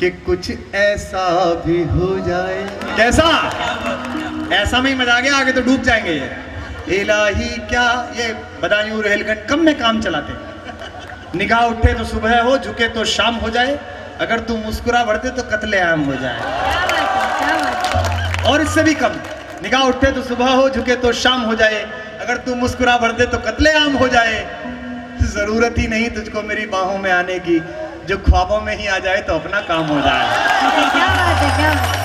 कि कुछ ऐसा भी हो जाए। कैसा? ऐसा में ही मजा आ गया, आगे तो डूब जाएंगे ये। इलाही क्या ये बदायूं रेलखंड कम में काम चलाते। निगाह उठे तो सुबह हो, झुके तो शाम हो जाए, अगर तू मुस्कुरा बढ़ते तो कत्ले आम हो जाए। और इससे भी कम, निगाह उठे तो सुबह हो, झुके तो शाम हो जाए, अगर तू मुस्कुरा बढ़ते तो कत्ले आम हो जाए। जरूरत ही नहीं तुझको मेरी बाहों में आने की, जो ख्वाबों में ही आ जाए तो अपना काम हो जाए। क्या बात है, क्या बात।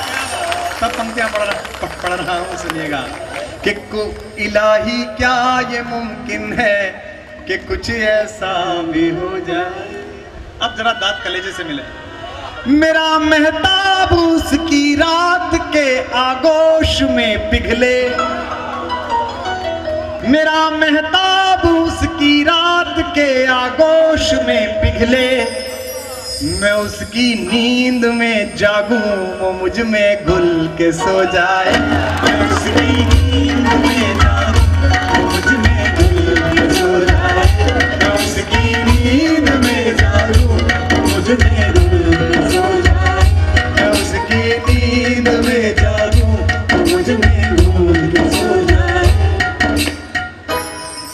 सब पंक्तियां पढ़ रहा हूँ, सुनिएगा। कि इलाही क्या ये मुमकिन है कि कुछ ऐसा भी हो जाए। अब जरा दांत कलेजे से मिले। मेरा मेहताब उसकी रात के आगोश में पिघले, मेरा मेहताब उसकी रात के आगोश में पिघले, मैं उसकी नींद में जागूं वो मुझ में घुल के सो जाए। मैं उसकी नींद में जागूं वो मुझ में घुल के सो जाए। मैं उसकी नींद में जागूं वो मुझ में घुल के सो जाए। मैं उसकी नींद में जागूं वो मुझ में घुल के सो जाए।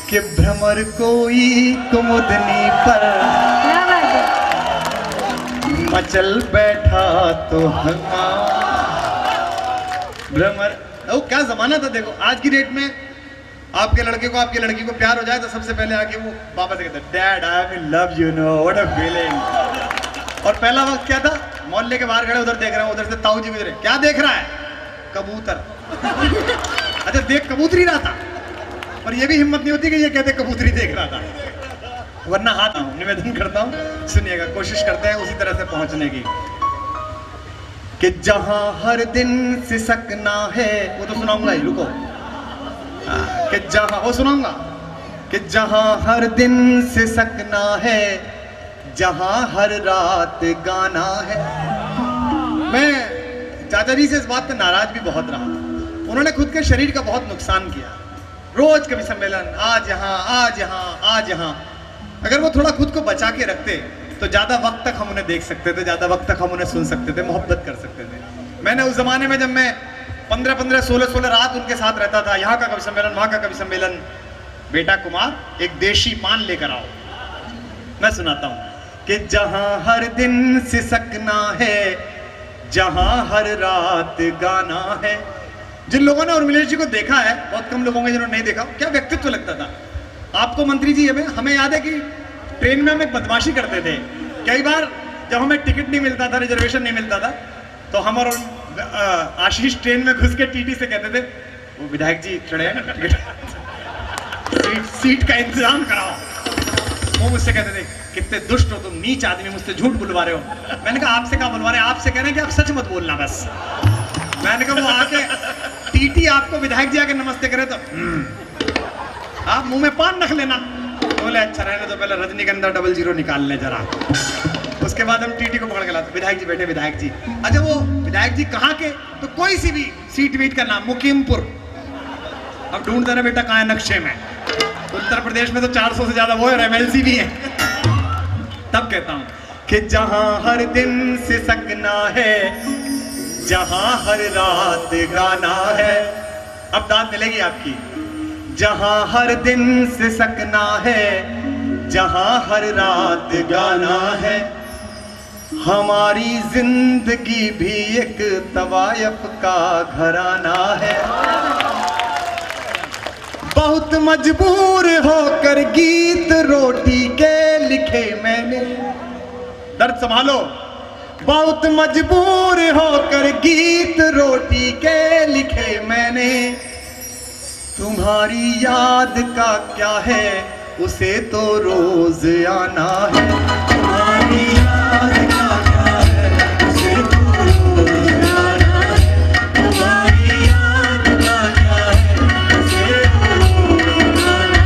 कि भ्रमर कोई कुमुदनी पर मचल बैठा तो भ्रमर। ओ क्या जमाना था देखो। आज की डेट में आपके लड़के को आपकी लड़की को प्यार हो जाए तो सबसे पहले आके वो पापा से कहता है dad I am in love you know what a feeling. और पहला वक्त क्या था, मोहल्ले के बाहर खड़े, उधर देख रहे हैं, उधर से ताऊ जी गुजरे, क्या देख रहा है? कबूतर। अच्छा देख कबूतरी रहा था, पर ये भी हिम्मत नहीं होती कि ये कहते कबूतरी देख रहा था, वरना हाथ निवेदन करता हूं, सुनिएगा, कोशिश करते हैं उसी तरह से पहुंचने की। कि जहां हर दिन सिसकना है, वो तो सुनाऊंगा ही, रुको। कि जहां वो सुनाऊंगा कि जहां हर दिन सिसकना है, जहां हर रात गाना है। मैं चाचा जी से इस बात पे नाराज भी बहुत रहा। उन्होंने खुद के शरीर का बहुत नुकसान किया। रोज कभी सम्मेलन, आज यहाँ आज यहाँ आज यहाँ। अगर वो थोड़ा खुद को बचा के रखते तो ज्यादा वक्त तक हम उन्हें देख सकते थे, ज्यादा वक्त तक हम उन्हें सुन सकते थे, मोहब्बत कर सकते थे। मैंने उस जमाने में जब मैं 15-15, 16-16 रात उनके साथ रहता था, यहाँ का कवि सम्मेलन, वहां का कवि सम्मेलन, बेटा कुमार एक देशी पान लेकर आओ, मैं सुनाता हूँ। कि जहां हर दिन सिसकना है, जहां हर रात गाना है। जिन लोगों ने उर्मिलेश जी को देखा है, बहुत कम लोगों ने जिन्होंने नहीं देखा, क्या व्यक्तित्व लगता था आपको मंत्री जी। हमें याद है कि ट्रेन में हम एक बदमाशी करते थे। कई बार जब हमें टिकट नहीं मिलता था, रिजर्वेशन नहीं मिलता था, तो हम और आशीष ट्रेन में घुस के टीटी से कहते थे, वो विधायक जी खड़े हैं, सीट का इंतजाम कराओ। वो मुझसे कहते थे, कितने दुष्ट हो तुम, नीच आदमी, मुझसे झूठ बुलवा रहे हो। मैंने कहा आपसे क्या बुलवा रहे हैं, आपसे कह रहे हैं कि आप सच मत बोलना बस। मैंने कहा वो आके टीटी आपको विधायक जी आके नमस्ते करे तो आप मुंह में पान रख लेना। बोले अच्छा रहने तो, पहले रजनीगंधा 00 निकाल ले जरा। उसके बाद हम टीटी को पकड़ के लाते, विधायक जी बैठे, विधायक जी। अच्छा वो विधायक जी कहाँ के, तो कोई सी भी सीट वीट का नाम, मुकीमपुर। अब ढूंढते रहे बेटा कहाँ है नक्शे में। उत्तर प्रदेश में तो 400 से ज्यादा वो है, MLC भी है। तब कहता हूँ कि जहां हर दिन सिसकना है, जहां हर रात गाना है। अब दाद मिलेगी आपकी। जहां हर दिन सिसकना है, जहां हर रात गाना है। हमारी जिंदगी भी एक तवायफ का घराना है। बहुत मजबूर होकर गीत रोटी के लिखे मैंने। दर्द संभालो। बहुत मजबूर होकर गीत रोटी के लिखे मैंने। तुम्हारी याद का क्या है, उसे तो रोज आना है। तुम्हारी याद का क्या है, उसे तो रोज आना है। तुम्हारी याद का क्या है, उसे तो रोज आना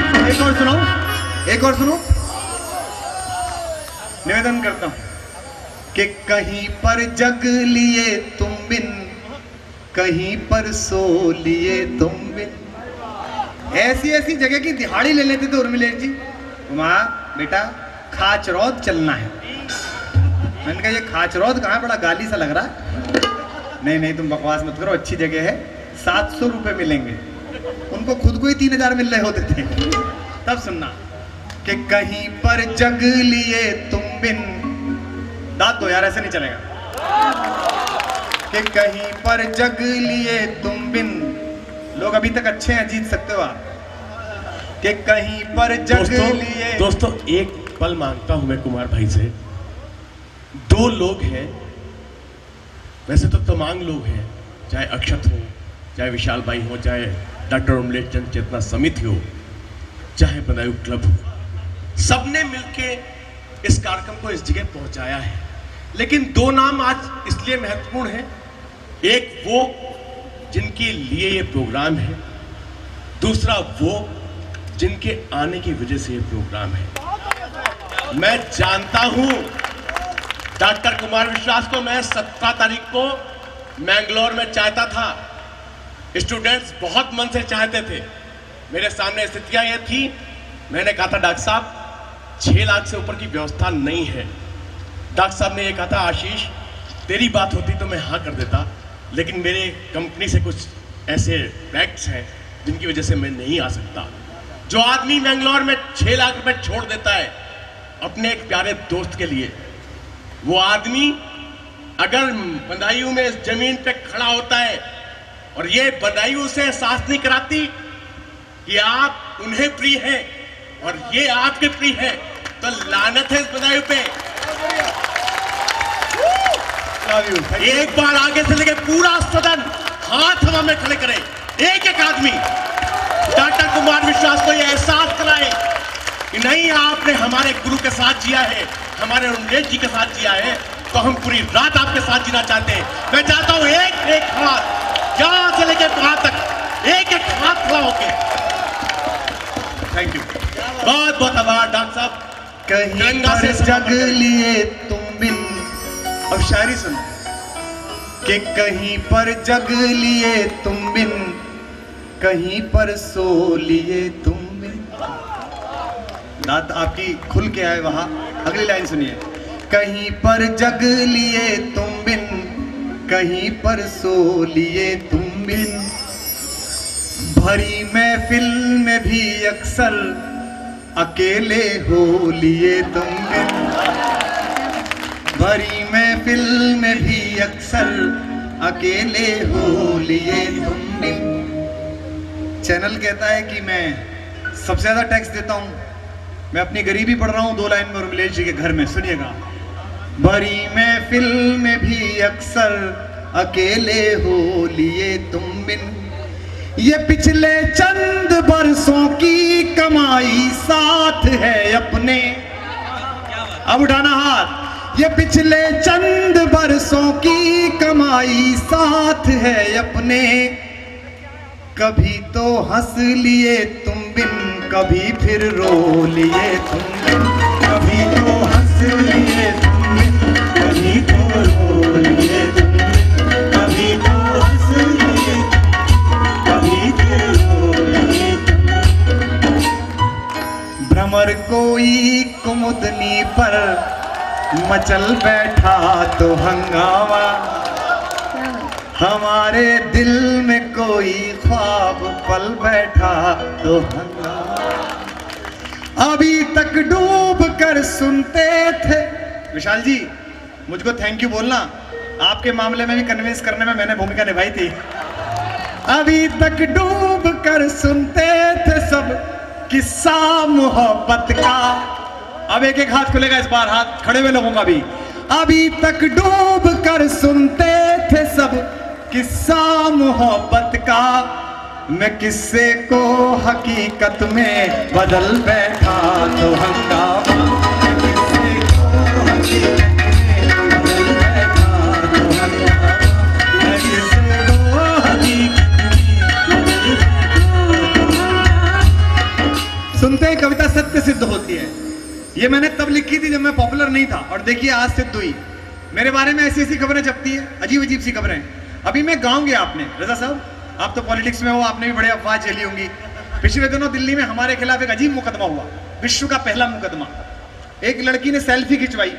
है। एक और सुनो, एक और सुनो, निवेदन करता हूं कि कहीं पर जग लिए तुम बिन, कहीं पर सो लिए तुम बिन। ऐसी ऐसी जगह की दिहाड़ी ले लेते थे उर्मिलेश जी। माँ बेटा खाच रौद चलना है। मैंने मैंने कहा ये खाचरौद कहाँ है, बड़ा गाली सा लग रहा है। नहीं नहीं तुम बकवास मत करो, अच्छी जगह है, 700 रुपए मिलेंगे। उनको खुद को ही 3000 मिल रहे होते थे। तब सुनना कि कहीं पर जग लिए तुम बिन, दांत दो यार, ऐसे नहीं चलेगा। कि कहीं पर जग लिए तुम बिन, लोग अभी तक अच्छे हैं, जीत सकते हो आप। कि कहीं पर जग लिए। दोस्तों एक पल मांगता हूं मैं कुमार भाई से। 2 लोग हैं, वैसे तो तमाम लोग हैं, चाहे अक्षत हो, चाहे विशाल भाई हो, चाहे डॉक्टर उमलेश चंद चेतना समिति हो, चाहे बदायूं क्लब हो, सबने मिलके इस कार्यक्रम को इस जगह पहुंचाया है। लेकिन 2 नाम आज इसलिए महत्वपूर्ण हैं, एक वो जिनके लिए ये प्रोग्राम है, दूसरा वो जिनके आने की वजह से ये प्रोग्राम है। मैं जानता हूं डॉक्टर कुमार विश्वास को मैं 17 तारीख को मैंगलोर में चाहता था, स्टूडेंट्स बहुत मन से चाहते थे। मेरे सामने स्थितियां ये थी, मैंने कहा था डॉक्टर साहब 6 लाख से ऊपर की व्यवस्था नहीं है। डॉक्टर साहब ने ये कहा था आशीष तेरी बात होती तो मैं हाँ कर देता, लेकिन मेरे कंपनी से कुछ ऐसे फैक्ट्स हैं जिनकी वजह से मैं नहीं आ सकता। जो आदमी मैंगलोर में 6 लाख रुपए छोड़ देता है अपने एक प्यारे दोस्त के लिए, वो आदमी अगर बदायूं में इस जमीन पे खड़ा होता है और ये बदायूं से एहसास नहीं कराती कि आप उन्हें प्रिय हैं और ये आपके प्रिय हैं, तो लानत है इस बदायूं पे। एक बार आगे से लेके पूरा सदन हाथ हवा में खड़े करे, एक एक आदमी डॉक्टर कुमार विश्वास को यह एहसास कराए कि नहीं आपने हमारे गुरु के साथ जिया है, हमारे उमलेश जी के साथ जिया है, तो हम पूरी रात आपके साथ जीना चाहते हैं। मैं चाहता हूं एक एक हाथ यहां से लेकर वहां तक एक एक हाथ खड़ा होके। थैंक यू, बहुत बहुत आभार डॉक्टर साहब। कहीं पर जग लिए तुम बिन, अब शायरी सुनो। कि कहीं पर जग लिए तुम बिन, कहीं पर सो लिए तुम बिन। दांत आपकी खुल के आए वहां। अगली लाइन सुनिए। कहीं पर जग लिए तुम बिन, कहीं पर सो लिए तुम बिन। भरी महफिल में भी अक्सर अकेले हो लिए तुम बिन। भरी महफिल में भी अक्सर अकेले हो लिए तुम बिन। चैनल कहता है कि मैं सबसे ज्यादा टैक्स देता हूं, मैं अपनी गरीबी पढ़ रहा हूं 2 लाइन में उमलेश जी के घर में, सुनिएगा। भरी महफिल में भी अक्सर अकेले हो लिए तुम बिन। ये पिछले चंद बरसों की कमाई साथ है अपने, अब उठाना हाथ। ये पिछले चंद बरसों की कमाई साथ है अपने। कभी तो हंस लिए तुम बिन, कभी फिर रो लिए तुम बिन। कभी तो हंस लिए तुम बिन, कभी तो रो लिए तुम बिन। कभी तो हंस लिए, कभी फिर रो लिए तुम। भ्रमर कोई कुमुदनी पर मचल बैठा तो हंगामा, हमारे दिल में कोई ख्वाब पल बैठा तो हंगामा। अभी तक डूब कर सुनते थे। विशाल जी मुझको थैंक यू बोलना, आपके मामले में भी कन्विंस करने में मैंने भूमिका निभाई थी। अभी तक डूब कर सुनते थे सब किस्सा मोहब्बत का। अब एक एक हाथ खुलेगा इस बार, हाथ खड़े हुए लोगों का भी। अभी तक डूब कर सुनते थे सब किस्सा मोहब्बत का। मैं किस्से को हकीकत में बदल बैठा तो हंगामा। मैं किस्से को हकीकत में बदल बैठा तो हंगामा। मैं किस्से को हकीकत में बदल बैठा तो हंगामा। सुनते ही कविता सत्य सिद्ध होती है। ये मैंने तब लिखी थी जब मैं पॉपुलर नहीं था, और देखिए आज सिद्ध हुई। मेरे बारे में ऐसी ऐसी खबरें छपती है, अजीब अजीब सी खबरें। अभी मैं गांव गया, आपने रजा साहब आप तो पॉलिटिक्स में हो, आपने भी बड़े अफवाह झेली होंगी। पिछले दिनों दिल्ली में हमारे खिलाफ एक अजीब मुकदमा हुआ, विश्व का पहला मुकदमा। एक लड़की ने सेल्फी खिंचवाई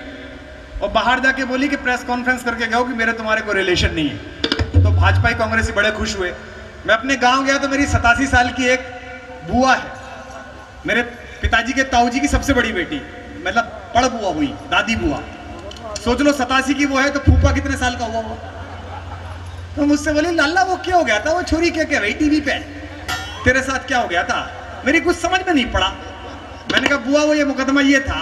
और बाहर जाके बोली कि प्रेस कॉन्फ्रेंस करके गए कि मेरे तुम्हारे कोई रिलेशन नहीं है। तो भाजपाई कांग्रेसी बड़े खुश हुए। मैं अपने गांव गया तो मेरी 87 साल की एक बुआ है, मेरे पिताजी के ताऊ जी की सबसे बड़ी बेटी, मतलब बड़ बुआ हुई, दादी बुआ। सोच लो 87 की वो है तो फूफा कितने साल का हुआ वो। तो मुझसे बोले लाला वो क्या हो गया था, वो छोरी क्या कह रही टीवी पे, तेरे साथ क्या हो गया था? मेरी कुछ समझ में नहीं पड़ा। मैंने कहा बुआ वो ये मुकदमा ये था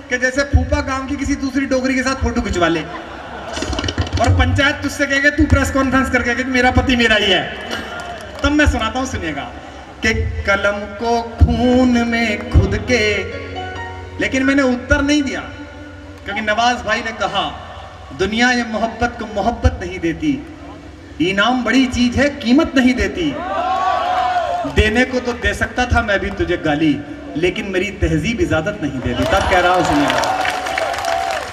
कि जैसे फूफा गांव की किसी दूसरी डोगरी के साथ फोटो खिंचवा ले और पंचायत तुझसे कहेगा तू प्रेस कॉन्फ्रेंस करके कि मेरा पति मेरा ही है। तब मैं सुनाता हूं, सुनिएगा कि कलम को खून में खुद के, लेकिन मैंने उत्तर नहीं दिया क्योंकि नवाज भाई ने कहा दुनिया ये मोहब्बत को मोहब्बत नहीं देती, इनाम बड़ी चीज है कीमत नहीं देती। देने को तो दे सकता था मैं भी तुझे गाली, लेकिन मेरी तहजीब इजाजत नहीं देती। तब कह रहा हूं सुनिएगा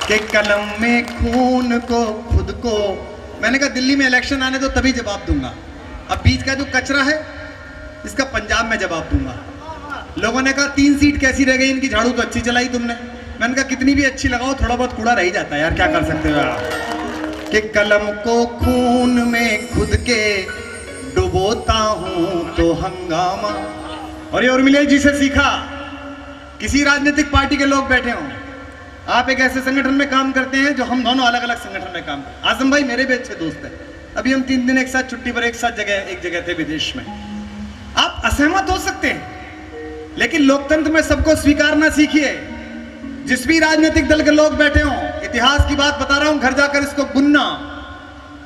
कि कलम में खून को खुद को। मैंने कहा दिल्ली में इलेक्शन आने दो तभी जवाब दूंगा, अब बीच का जो कचरा है इसका पंजाब में जवाब दूंगा। लोगों ने कहा 3 सीट कैसी रह गई इनकी, झाड़ू तो अच्छी चलाई तुमने। मैंने कहा कितनी भी अच्छी लगाओ थोड़ा बहुत कूड़ा रह ही जाता है यार, क्या कर सकते हो आप। कि कलम को खून में खुद के डुबोता हूं तो हंगामा। और ये उर्मिला जी से सीखा। किसी राजनीतिक पार्टी के लोग बैठे हों, आप एक ऐसे संगठन में काम करते हैं जो हम दोनों अलग अलग संगठन में काम करते हैं। आजम भाई मेरे भी अच्छे दोस्त हैं, अभी हम 3 दिन एक साथ छुट्टी पर एक साथ एक जगह थे विदेश में। आप असहमत हो सकते हैं लेकिन लोकतंत्र में सबको स्वीकारना सीखिए। जिस भी राजनीतिक दल के लोग बैठे हों, इतिहास की बात बता रहा हूं, घर जाकर इसको बुनना।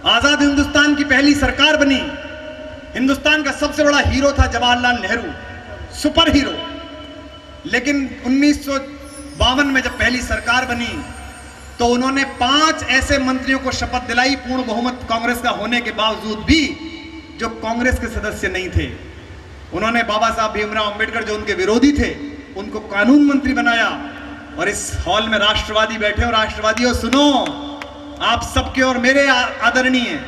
आजाद हिंदुस्तान की पहली सरकार बनी, हिंदुस्तान का सबसे बड़ा हीरो था जवाहरलाल नेहरू, सुपर हीरो। लेकिन 1952 में जब पहली सरकार बनी तो उन्होंने 5 ऐसे मंत्रियों को शपथ दिलाई, पूर्ण बहुमत कांग्रेस का होने के बावजूद भी, जो कांग्रेस के सदस्य नहीं थे। उन्होंने बाबा साहब भीमराव अंबेडकर जो उनके विरोधी थे उनको कानून मंत्री बनाया। और इस हॉल में राष्ट्रवादी बैठे हो, राष्ट्रवादियों सुनो, आप सबके और मेरे आदरणीय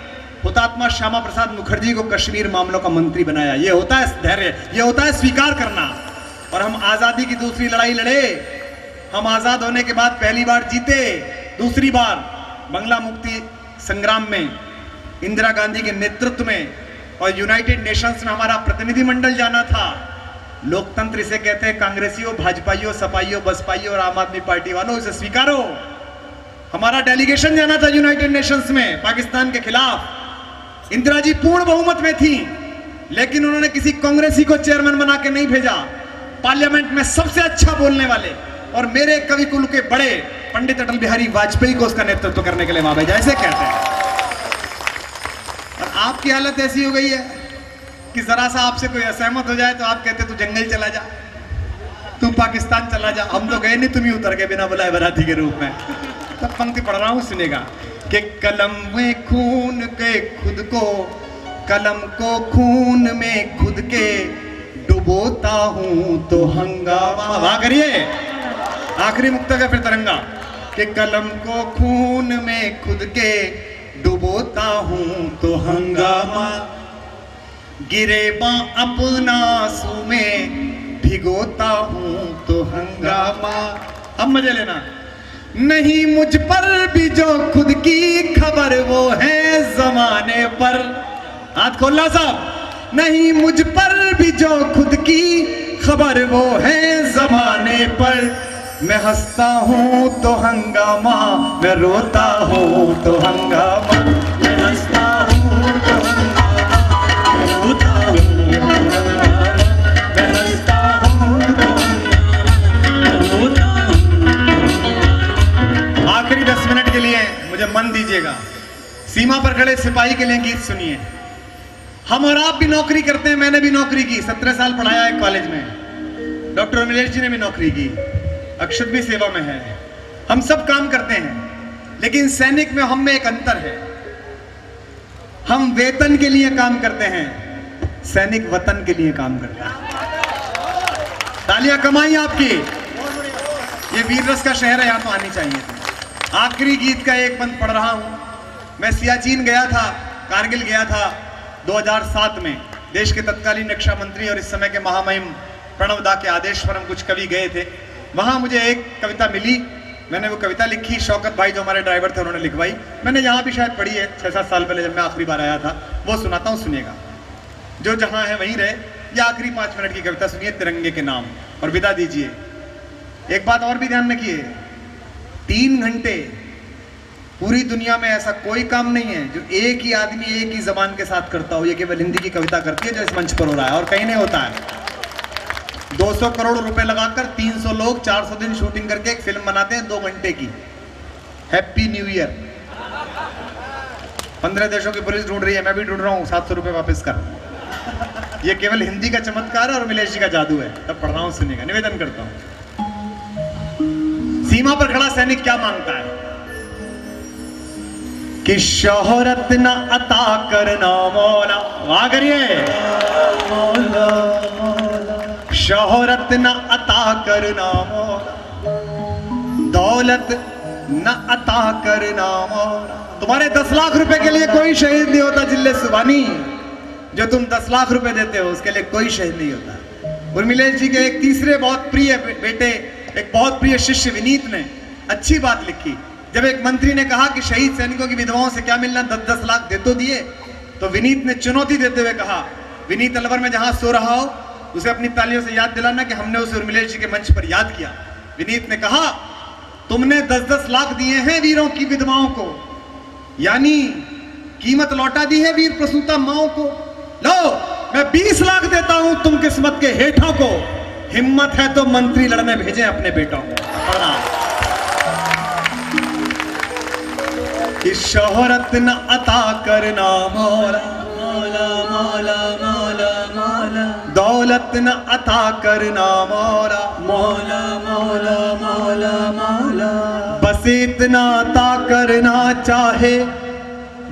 हुतात्मा श्यामा प्रसाद मुखर्जी को कश्मीर मामलों का मंत्री बनाया। ये होता है धैर्य, ये होता है स्वीकार करना। और हम आजादी की दूसरी लड़ाई लड़े, हम आजाद होने के बाद पहली बार जीते, दूसरी बार बंगला मुक्ति संग्राम में इंदिरा गांधी के नेतृत्व में, और यूनाइटेड नेशंस में हमारा प्रतिनिधिमंडल जाना था। लोकतंत्र इसे कहते हैं। कांग्रेसियों, भाजपाइयों, सपाइयों, बसपाइयों और आम आदमी पार्टी वालों, इसे स्वीकारो। हमारा डेलीगेशन जाना था यूनाइटेड नेशंस में पाकिस्तान के खिलाफ। इंदिरा जी पूर्ण बहुमत में थी, लेकिन उन्होंने किसी कांग्रेसी को चेयरमैन बना के नहीं भेजा। पार्लियामेंट में सबसे अच्छा बोलने वाले और मेरे कवि कुल के बड़े पंडित अटल बिहारी वाजपेयी को उसका नेतृत्व करने के लिए वहां भेजा, ऐसे कहते हैं। और आपकी हालत ऐसी हो गई है कि जरा सा आपसे कोई असहमत हो जाए तो आप कहते तू जंगल चला जा, तू पाकिस्तान चला जा। हम तो गए नहीं, तुम ही उतर गए बिना बुलाए बाराती के रूप में। तब पंक्ति पढ़ रहा हूं, सुनेगा कि कलम में खून के खुद को, कलम को खून में खुद के डुबोता हूं तो हंगामा। वाह करिए, आखिरी मुक्तक है फिर तरंगा। कि कलम को खून में खुद के डुबोता हूं तो हंगामा, गिरेबा अपना आंसू में भिगोता हूं तो हंगामा। अब मजे लेना। नहीं मुझ पर भी जो खुद की खबर वो है जमाने पर। हाथ खोलना साहब। नहीं मुझ पर भी जो खुद की खबर वो है जमाने पर। मैं हंसता हूं तो हंगामा, मैं रोता हूं तो हंगामा। मैं हंसता हूं तो हंगामा, मैं रोता हूं तो हंगामा। मैं हंसता हूं तो हंगामा, मैं रोता हूं। आखिरी 10 मिनट के लिए मुझे मन दीजिएगा। सीमा पर खड़े सिपाही के लिए गीत सुनिए। हम और आप भी नौकरी करते हैं, मैंने भी नौकरी की, 17 साल पढ़ाया एक कॉलेज में। डॉक्टर उर्मिला जी ने भी नौकरी की, अक्षत भी सेवा में है। हम सब काम करते हैं, लेकिन सैनिक में हम में एक अंतर है। हम वेतन के लिए काम करते हैं, सैनिक वतन के लिए काम करता है। तालियां कमाई आपकी। ये वीर रस का शहर है, यहां तो आनी चाहिए। आखिरी गीत का एक बंद पढ़ रहा हूं। मैं सियाचिन गया था, कारगिल गया था 2007 में। देश के तत्कालीन रक्षा मंत्री और इस समय के महामहिम प्रणव दा के आदेश पर हम कुछ कवि गए थे। वहां मुझे एक कविता मिली मैंने वो कविता लिखी, शौकत भाई जो हमारे ड्राइवर थे उन्होंने लिखवाई। मैंने यहाँ भी शायद पढ़ी है 6-7 साल पहले जब मैं आखिरी बार आया था। वो सुनाता हूँ, सुनिएगा। जो जहाँ है वहीं रहे। ये आखिरी 5 मिनट की कविता सुनिए, तिरंगे के नाम, और विदा दीजिए। एक बात और भी ध्यान रखिए, 3 घंटे पूरी दुनिया में ऐसा कोई काम नहीं है जो एक ही आदमी एक ही जबान के साथ करता हो। ये केवल हिंदी की कविता करती है जो इस मंच पर हो रहा है, और कहीं नहीं होता है। 200 करोड़ रुपए लगाकर 300 लोग 400 दिन शूटिंग करके एक फिल्म बनाते हैं 2 घंटे की। Happy new year. 15 देशों की पुलिस ढूंढ रही है, मैं भी ढूंढ रहा हूँ, 700 रुपए वापस कर। ये केवल हिंदी का चमत्कार है और मिलेश जी का जादू है। तब पढ़ रहा हूँ, सुनिएगा, निवेदन करता हूँ। सीमा पर खड़ा सैनिक क्या मांगता है कि शोहरत न अता करना मौला। वहां करिए, शोहरत न अता करना मौला, दौलत न अता करना मौला। तुम्हारे 10 लाख रुपए के लिए कोई शहीद नहीं होता जिले सुबानी। जो तुम 10 लाख रुपए देते हो उसके लिए कोई शहीद नहीं होता। उर्मिलेश जी के एक तीसरे बहुत प्रिय बेटे, एक बहुत प्रिय शिष्य विनीत ने अच्छी बात लिखी। जब एक मंत्री ने कहा कि शहीद सैनिकों की विधवाओं से क्या मिलना, 10-10 लाख दे तो दिए। तो विनीत ने चुनौती देते हुए कहा, विनीत अलवर में जहां सो रहा हो उसे अपनी तालियों से याद दिलाना कि हमने उसे उर्मिलेश जी के मंच पर याद किया। विनीत ने कहा, तुमने 10-10 लाख दिए हैं वीरों की विधवाओं को, यानी कीमत लौटा दी है वीर प्रसूता माओ को। लो, मैं 20 लाख देता हूं तुम किस्मत के हेठों को। हिम्मत है तो मंत्री लड़ने भेजें अपने बेटों को। कि शोहरत न अता करना मौला, मौला मौला मौला मौला, दौलत न अता करना मौला, मौला मौला मौला मौला, बस इतना अता करना चाहे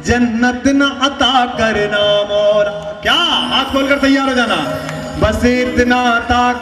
जन्नत न अता करना मौला। क्या हाथ खोलकर तैयार हो जाना, बस इतना अता